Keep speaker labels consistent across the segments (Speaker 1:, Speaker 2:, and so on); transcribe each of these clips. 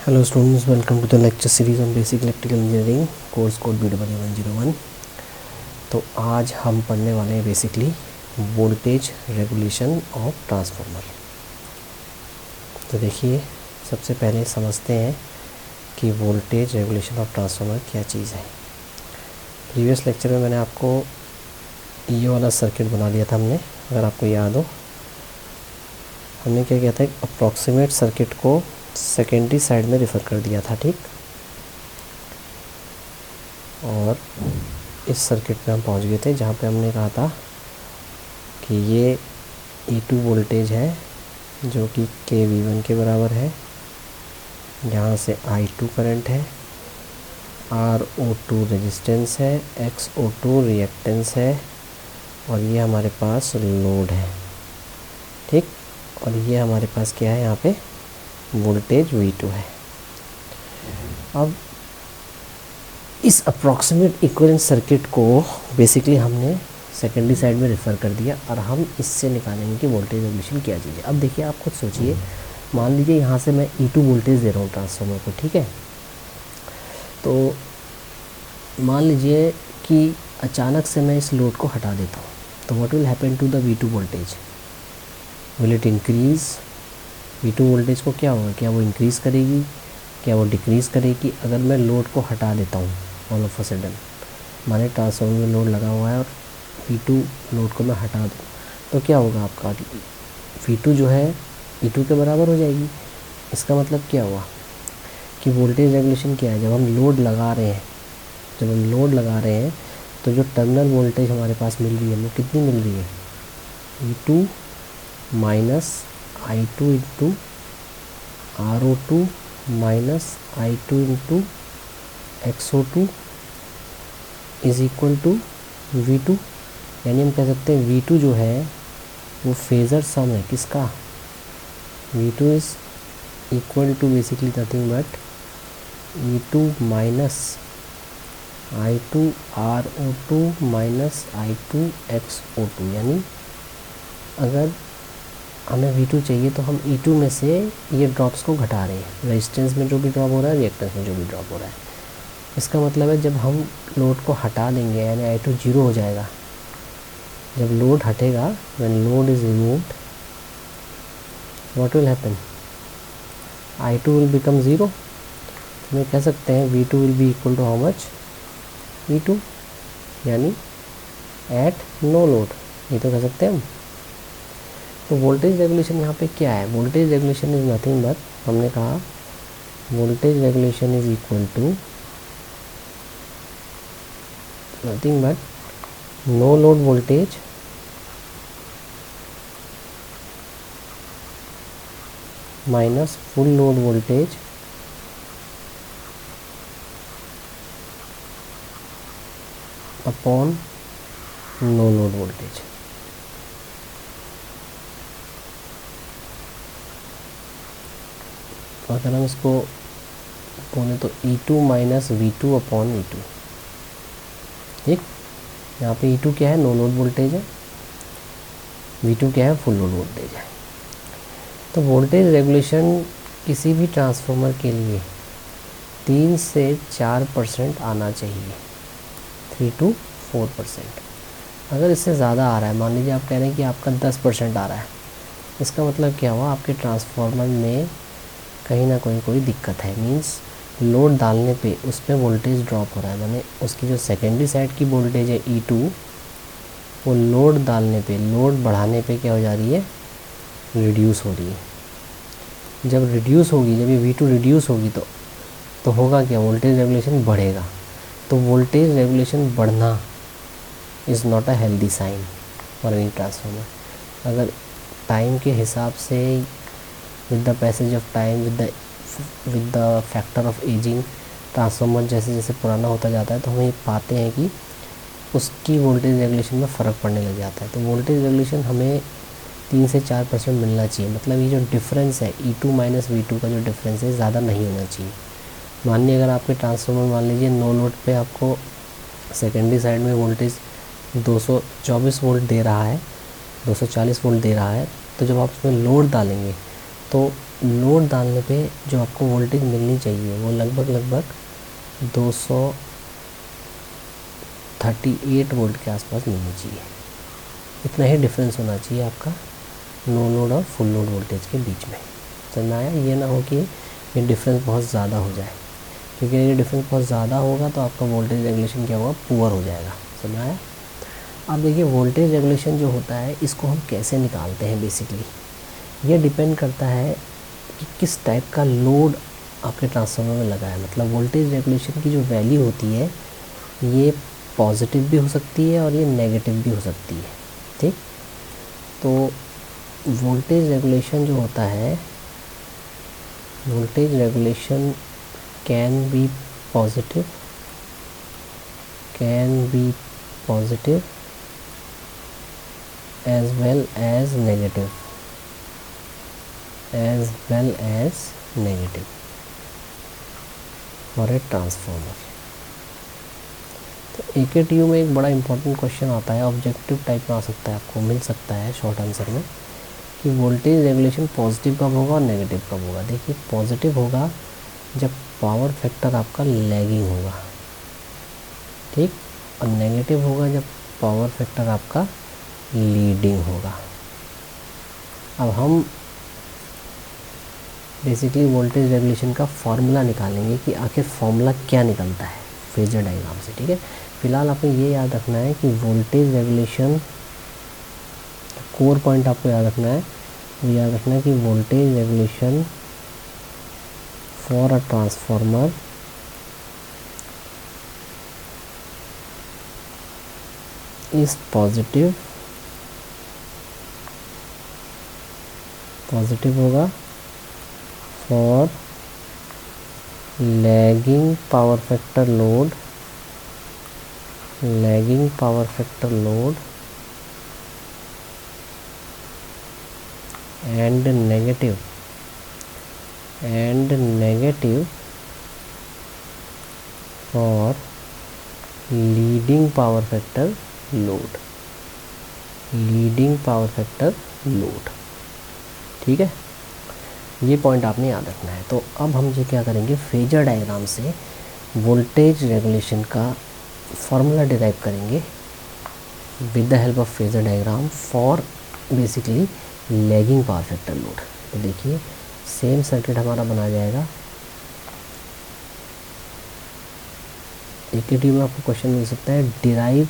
Speaker 1: Hello students, welcome to the lecture series on basic electrical engineering course code BW101। तो आज हम पढ़ने वाले हैं basically voltage regulation of transformer. तो देखिए, सबसे पहले समझते हैं कि वोल्टेज रेगुलेशन ऑफ ट्रांसफार्मर क्या चीज़ है। प्रीवियस लेक्चर में मैंने आपको ये वाला सर्किट बना लिया था हमने, अगर आपको याद हो। हमने क्या किया था, एक अप्रॉक्सीमेट सर्किट को सेकेंडरी साइड में रेफ़र कर दिया था, ठीक। और इस सर्किट में हम पहुंच गए थे जहां पे हमने कहा था कि ये E2 वोल्टेज है जो कि kV1 के बराबर है, जहां से I2 करंट है, RO2 रेजिस्टेंस है, XO2 रिएक्टेंस है, और ये हमारे पास लोड है, ठीक। और ये हमारे पास क्या है, यहाँ पे वोल्टेज V2 है। अब इस अप्रॉक्सीमेट इक्विवेलेंट सर्किट को बेसिकली हमने सेकेंडरी साइड में रेफ़र कर दिया और हम इससे निकालेंगे कि वोल्टेज रेगुलेशन क्या चीज़ है। अब देखिए, आप खुद सोचिए, मान लीजिए यहाँ से मैं E2 वोल्टेज दे रहा हूँ ट्रांसफार्मर को, ठीक है। तो मान लीजिए कि अचानक से मैं इस लोड को हटा देता हूँ, तो what will happen to the V2 voltage? Will it increase? V2 voltage को क्या होगा, क्या वो इंक्रीज़ करेगी, क्या वो डिक्रीज़ करेगी? अगर मैं लोड को हटा देता हूँ ऑल ऑफ अ सडन, माने ट्रांसफार्मर में लोड लगा हुआ है और V2 लोड को मैं हटा दूँ, तो क्या होगा आपका V2 जो है E2 के बराबर हो जाएगी। इसका मतलब क्या हुआ कि वोल्टेज रेगुलेशन क्या है, जब हम लोड लगा रहे हैं, तो जो टर्मिनल वोल्टेज हमारे पास मिल रही है वो कितनी मिल रही है, E2 minus I2 into RO2 minus I2 into XO2 is equal to V2। यानी हम कह सकते हैं V2 जो है वो फेज़र सम है किसका, V2 is equal to basically nothing but E2 minus I2 RO2 minus I2 XO2। यानी अगर हमें V2 चाहिए तो हम E2 में से ये ड्रॉप्स को घटा रहे हैं, रेजिस्टेंस में जो भी ड्रॉप हो रहा है, रिएक्टेंस में जो भी ड्रॉप हो रहा है। इसका मतलब है जब हम लोड को हटा देंगे यानी I2 जीरो हो जाएगा। जब लोड हटेगा, when load is removed, what will happen, I2 will become zero. हमें कह सकते हैं V2 will be equal to how much, V2 यानी एट नो लोड, ये तो कह सकते हैं हम। तो वोल्टेज रेगुलेशन यहाँ पे क्या है, voltage regulation is nothing but, हमने कहा voltage regulation is equal to nothing but no load voltage minus full load voltage upon no load voltage. अगर हम इसको बोले तो E2 minus V2 upon E2, ठीक। यहाँ पे E2 क्या है, नो लोड वोल्टेज है, V2 क्या है, फुल लोड वोल्टेज है। तो वोल्टेज रेगुलेशन किसी भी ट्रांसफार्मर के लिए 3 से 4% आना चाहिए, 3 to 4%। अगर इससे ज़्यादा आ रहा है, मान लीजिए आप कह रहे हैं कि आपका 10% आ रहा है, इसका मतलब क्या हुआ, आपके ट्रांसफार्मर में कहीं ना कहीं कोई दिक्कत है। मींस लोड डालने पे उस पर वोल्टेज ड्रॉप हो रहा है, माने उसकी जो सेकेंडरी साइड की वोल्टेज है E2, वो लोड डालने पे, लोड बढ़ाने पे क्या हो जा रही है, रिड्यूस हो रही है। जब रिड्यूस होगी, जब ये V2 रिड्यूस होगी तो होगा क्या, वोल्टेज रेगुलेशन बढ़ेगा। तो वोल्टेज रेगुलेशन बढ़ना is not a healthy sign for any transformer. अगर टाइम के हिसाब से, with the passage of time, with the factor of ageing, transformer जैसे जैसे पुराना होता जाता है तो हम ये पाते हैं कि उसकी वोल्टेज रेगुलेशन में फ़र्क पड़ने लग जाता है। तो वोल्टेज रेगुलेशन हमें 3 से 4% मिलना चाहिए। मतलब ये जो डिफरेंस है E2 माइनस V2 का जो डिफरेंस है, ज़्यादा नहीं होना चाहिए। मानिए अगर आपके ट्रांसफार्मर, मान लीजिए नो लोड पे आपको सेकेंडरी साइड में वोल्टेज 224 वोल्ट दे रहा है, 240 वोल्ट दे रहा है, तो जब आप उसमें लोड डालेंगे तो लोड डालने पे जो आपको वोल्टेज मिलनी चाहिए वो लगभग 238 वोल्ट के आसपास मिलनी चाहिए। इतना ही डिफरेंस होना चाहिए आपका नो लोड और फुल लोड वोल्टेज के बीच में। समझ आया? ये ना हो कि ये डिफरेंस बहुत ज़्यादा हो जाए, क्योंकि ये डिफरेंस बहुत ज़्यादा होगा तो आपका वोल्टेज रेगुलेशन क्या होगा, पुअर हो जाएगा। समझ आया? अब देखिए वोल्टेज रेगुलेशन जो होता है इसको हम कैसे निकालते हैं। बेसिकली ये डिपेंड करता है कि किस टाइप का लोड आपके ट्रांसफार्मर में लगा है। मतलब वोल्टेज रेगुलेशन की जो वैल्यू होती है ये पॉजिटिव भी हो सकती है और ये नेगेटिव भी हो सकती है। ठीक, तो वोल्टेज रेगुलेशन जो होता है, voltage regulation can be positive as well as negative for a transformer। तो AKTU में एक बड़ा इंपॉर्टेंट क्वेश्चन आता है, ऑब्जेक्टिव टाइप में आ सकता है, आपको मिल सकता है शॉर्ट आंसर में, कि वोल्टेज रेगुलेशन पॉजिटिव कब होगा और नेगेटिव कब होगा। देखिए पॉजिटिव होगा जब पावर फैक्टर आपका लैगिंग होगा, ठीक, और नेगेटिव होगा जब पावर फैक्टर आपका लीडिंग होगा। अब हम बेसिकली वोल्टेज रेगुलेशन का फॉर्मूला निकालेंगे कि आखिर फॉर्मूला क्या निकलता है फेजर डायग्राम से। ठीक है, फिलहाल आपको ये याद रखना है कि वोल्टेज रेगुलेशन, कोर पॉइंट आपको याद रखना है, वो याद रखना है कि voltage regulation for a transformer is positive होगा for lagging power factor load and negative for leading power factor load. ठीक है, ये पॉइंट आपने याद रखना है। तो अब हम जो क्या करेंगे, फेजर डायग्राम से वोल्टेज रेगुलेशन का फॉर्मूला डिराइव करेंगे with the help of phasor diagram for basically lagging power factor load. तो देखिए सेम सर्किट हमारा बना जाएगा। AKTU में आपको क्वेश्चन मिल सकता है, derive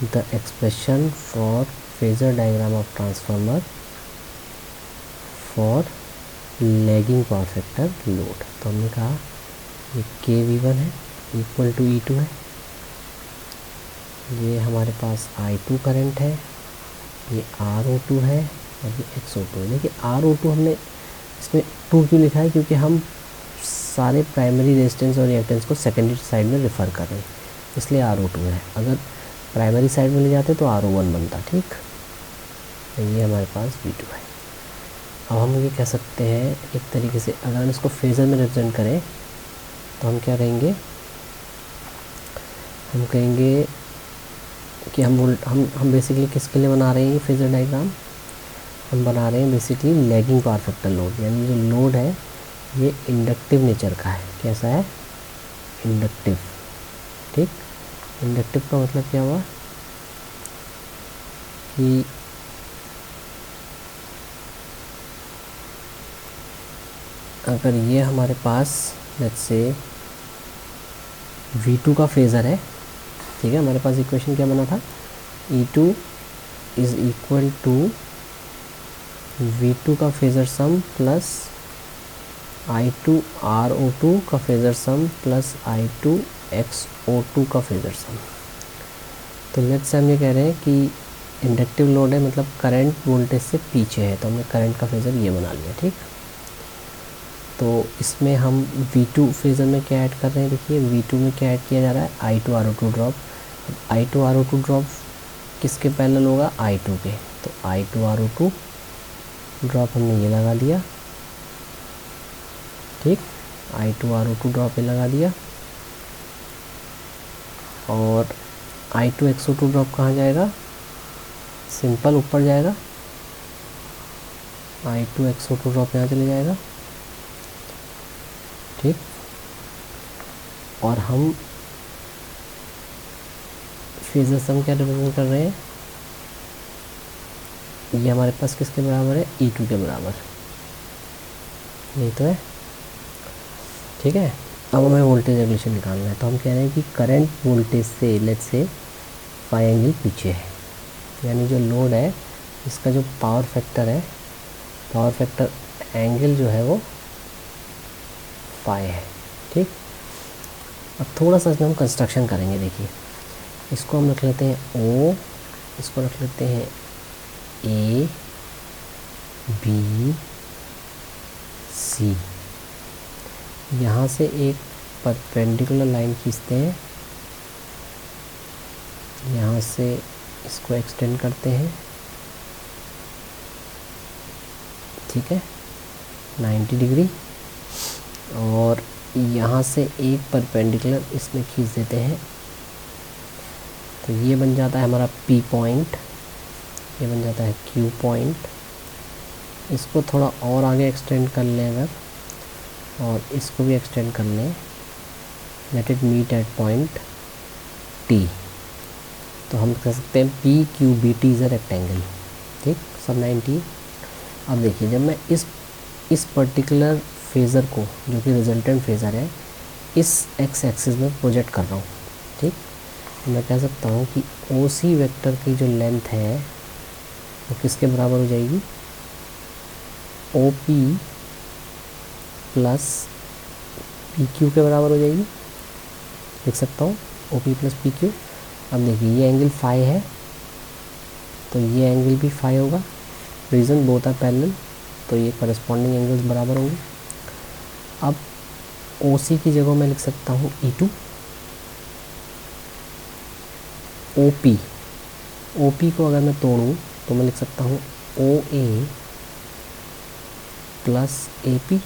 Speaker 1: the expression for phasor diagram of transformer for lagging power factor load. तो हमने कहा ये KV1 है इक्वल टू E2 है, ये हमारे पास I2 करंट है, ये RO2 है और ये XO2 है। देखिए RO2 हमने इसमें 2 क्यों लिखा है, क्योंकि हम सारे प्राइमरी रेजिस्टेंस और रिएक्टेंस को सेकेंडरी साइड में रेफ़र कर रहे हैं, इसलिए RO2 है। अगर प्राइमरी साइड में ले जाते तो RO1 बनता। ठीक, तो ये हमारे पास V2 है। अब हम ये कह सकते हैं एक तरीके से, अगर हम इसको फेजर में रिप्रेजेंट करें तो हम क्या कहेंगे, हम कहेंगे कि हम बेसिकली किसके लिए बना रहे हैं ये फेजर डायग्राम, हम बना रहे हैं basically lagging power factor load, यानी जो लोड है ये इंडक्टिव नेचर का है। कैसा है, इंडक्टिव। ठीक, इंडक्टिव का मतलब क्या हुआ कि अगर ये हमारे पास लेट्स से V2 का फेज़र है, ठीक है, हमारे पास इक्वेशन क्या बना था, E2 is equal to V2 का फेज़र सम प्लस I2 RO2 का फेज़र सम प्लस I2 XO2 का फेज़र सम। तो लेट्स से हम ये कह रहे हैं कि इंडक्टिव लोड है, मतलब करंट वोल्टेज से पीछे है, तो हमने करंट का फेज़र ये बना लिया। ठीक, तो इसमें हम V2 फेज़र में क्या ऐड कर रहे हैं, देखिए V2 में क्या ऐड किया जा रहा है, I2 RO2 drop. I2 RO2 drop किसके पैरेलल होगा, I2 के, तो I2 RO2 ड्रॉप हमने ये लगा दिया। ठीक, I2 RO2 ड्रॉप ये लगा दिया, और I2 XO2 ड्रॉप कहाँ जाएगा, सिंपल ऊपर जाएगा, I2XO2 ड्रॉप यहाँ चले जाएगा, ठीक। और हम फेजर सम क्या रिप्रेजेंट कर रहे हैं, ये हमारे पास किसके बराबर है, E2 के बराबर, यही तो है, ठीक है। अब हमें वोल्टेज रेगुलेशन निकालना है, तो हम कह रहे हैं कि करंट वोल्टेज से लेट्स से 5 एंगल पीछे है, यानी जो लोड है इसका जो पावर फैक्टर है, पावर फैक्टर एंगल जो है वो 5 है, ठीक। अब थोड़ा सा इसमें हम कंस्ट्रक्शन करेंगे, देखिए इसको हम रख लेते हैं O, इसको रख लेते हैं A B C, यहाँ से एक परपेंडिकुलर लाइन खींचते हैं, यहाँ से इसको एक्सटेंड करते हैं, ठीक है 90 डिग्री, और यहाँ से एक परपेंडिकुलर इसमें खींच देते हैं, तो ये बन जाता है हमारा P पॉइंट, ये बन जाता है Q पॉइंट। इसको थोड़ा और आगे एक्सटेंड कर लें अगर, और इसको भी एक्सटेंड कर लें, let it meet at point T, तो हम कह सकते हैं PQBT इज़ अ रेक्टेंगल, ठीक, सब 90। अब देखिए जब मैं इस पर्टिकुलर फेज़र को, जो कि रिजल्टेंट फेज़र है, इस एक्स एक्सिस में प्रोजेक्ट कर रहा हूँ, ठीक, तो मैं कह सकता हूँ कि OC वेक्टर की जो लेंथ है वो किसके बराबर हो जाएगी, OP प्लस PQ के बराबर हो जाएगी, लिख सकता हूँ OP प्लस PQ। अब देखिए ये एंगल फाई है, तो ये एंगल भी फाई होगा, रीज़न बोथ आर पैरेलल, तो ये करस्पॉन्डिंग एंगल्स बराबर होंगे। अब OC की जगह मैं लिख सकता हूँ E2, OP को अगर मैं तोड़ूँ तो मैं लिख सकता हूँ OA plus AP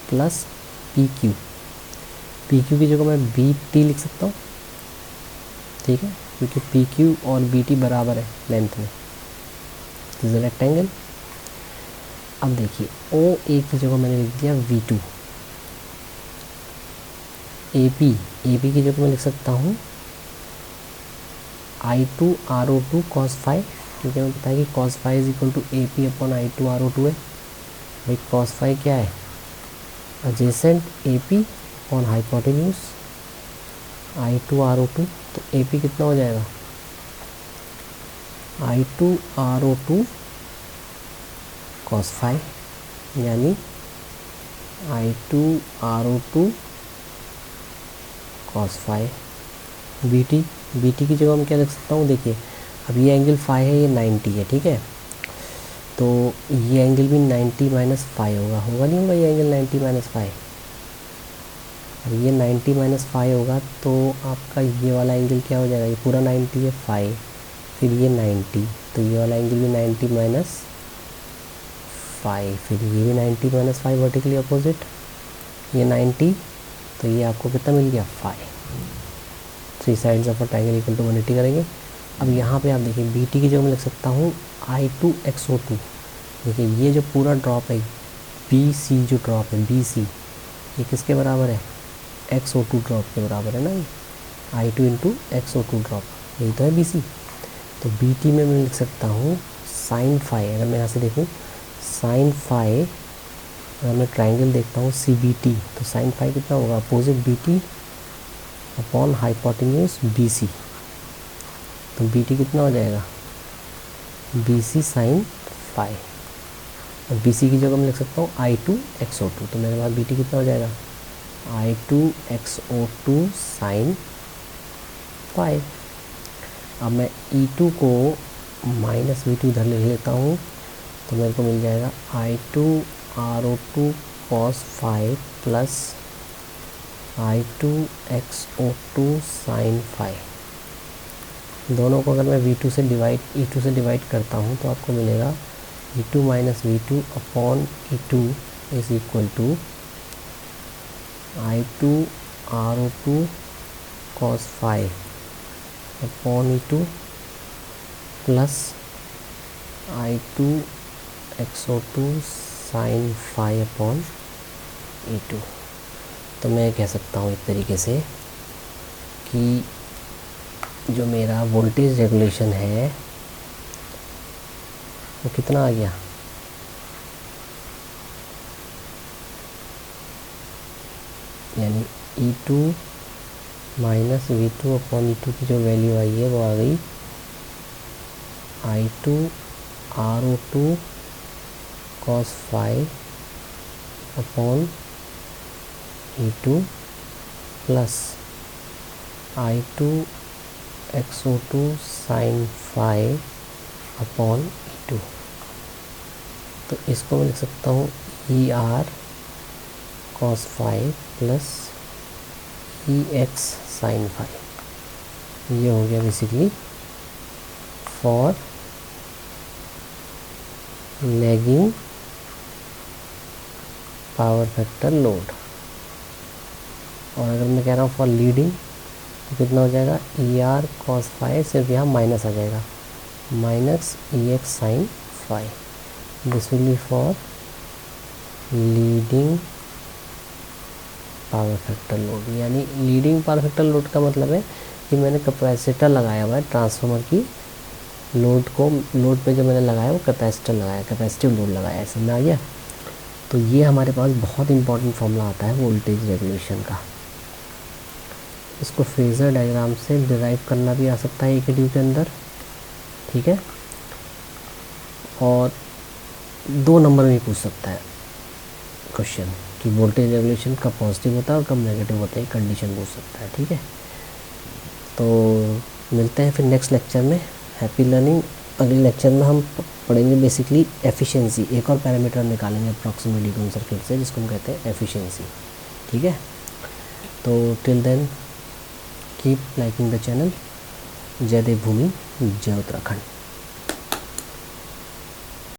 Speaker 1: plus PQ की जगह मैं BT लिख सकता हूँ, ठीक है, क्योंकि PQ और BT बराबर है लेंथ में, दिस इज रेक्टेंगल। अब देखिए OA की जगह मैंने लिख दिया V2, AP की जगह मैं लिख सकता हूँ I2RO2 cos फाई, क्योंकि हमें पता है कि cos phi is equal to AP upon I2RO2 है, भाई cos फाई क्या है, adjacent AP upon hypotenuse I2RO2, तो AP कितना हो जाएगा, I2RO2 cos फाई, यानी I2RO2 cos फाई। BT की जगह मैं क्या लिख सकता हूँ, देखिए अब ये एंगल फाई है, ये 90 है, ठीक है, तो ये एंगल भी 90 माइनस फाई होगा नहीं होगा, ये एंगल 90 माइनस फाई, अब ये 90 माइनस फाई होगा, तो आपका ये वाला एंगल क्या हो जाएगा, ये पूरा 90 है फाई, फिर ये 90, तो ये वाला एंगल भी 90 माइनस फाई, फिर ये भी 90 माइनस फाई वर्टिकली अपोजिट, ये 90, तो ये आपको कितना मिल गया, phi. 3 sides of a triangle equal to 180 करेंगे। अब यहाँ पे आप देखिए BT की जगह मैं लिख सकता हूँ I2XO2, देखिए ये जो पूरा ड्रॉप है BC, जो ड्रॉप है BC, ये किसके बराबर है, XO2 ड्रॉप के बराबर है ना, ये I2 इंटू XO2 ड्रॉप, यही तो है BC। तो BT में मैं लिख सकता हूँ साइन फाई, अगर मैं यहाँ से देखूँ साइन फाई, अगर मैं ट्रायंगल देखता हूँ CBT, तो साइन फाई कितना होगा, opposite BT upon hypotenuse BC, तो BT कितना हो जाएगा, BC साइन फाई, और BC की जगह मैं लिख सकता हूँ I2XO2, तो मेरे पास BT कितना हो जाएगा, I2XO2 साइन फाई। अब मैं E2 को माइनस V2 इधर ले लेता हूँ, तो मेरे को मिल जाएगा I2RO2 cos phi plus I2XO2 sine phi. दोनों को अगर मैं E2 से डिवाइड करता हूँ तो आपको मिलेगा E2 minus V2 upon E2 is equal to I2RO2 cos phi upon E2 plus I2 XO2 sine phi upon E2। तो मैं कह सकता हूँ एक तरीके से कि जो मेरा वोल्टेज रेगुलेशन है वो कितना आ गया, यानी E2 minus V2 upon E2 की जो वैल्यू आई है वो आ गई I2 RO2 cos phi upon E2 plus I2 XO2 sine phi upon E2। तो इसको मैं लिख सकता हूँ ER cos phi plus EX sine phi. ये हो गया basically for lagging power factor load. और अगर मैं कह रहा हूँ फॉर लीडिंग तो कितना हो जाएगा, ER cos फाई, सिर्फ यहाँ माइनस आ जाएगा, minus EX sine phi. This will be for leading power factor load. यानी लीडिंग पावर फैक्टर लोड का मतलब है कि मैंने कैपेसिटर लगाया हुआ है ट्रांसफार्मर की लोड पे जो मैंने लगाया वो कैपेसिटर लगाया, कैपेसिटिव लोड लगाया, समझ में आ गया। तो ये हमारे पास बहुत इंपॉर्टेंट फॉर्मूला आता है वोल्टेज रेगुलेशन का। इसको फेजर डायग्राम से डिराइव करना भी आ सकता है AKTU के अंदर, ठीक है। और 2 नंबर में पूछ सकता है क्वेश्चन कि वोल्टेज रेगुलेशन कब पॉजिटिव होता है और कब नेगेटिव होता है, कंडीशन पूछ सकता है, ठीक है। तो मिलते हैं फिर नेक्स्ट लेक्चर में। Happy learning. अगले लेक्चर में हम पढ़ेंगे बेसिकली एफिशिएंसी, एक और पैरामीटर निकालेंगे अप्रॉक्सीमेट ड्यून सर्किट से जिसको हम कहते हैं एफिशिएंसी, ठीक है। तो till then keep liking the channel. जय देवभूमि, जय उत्तराखंड।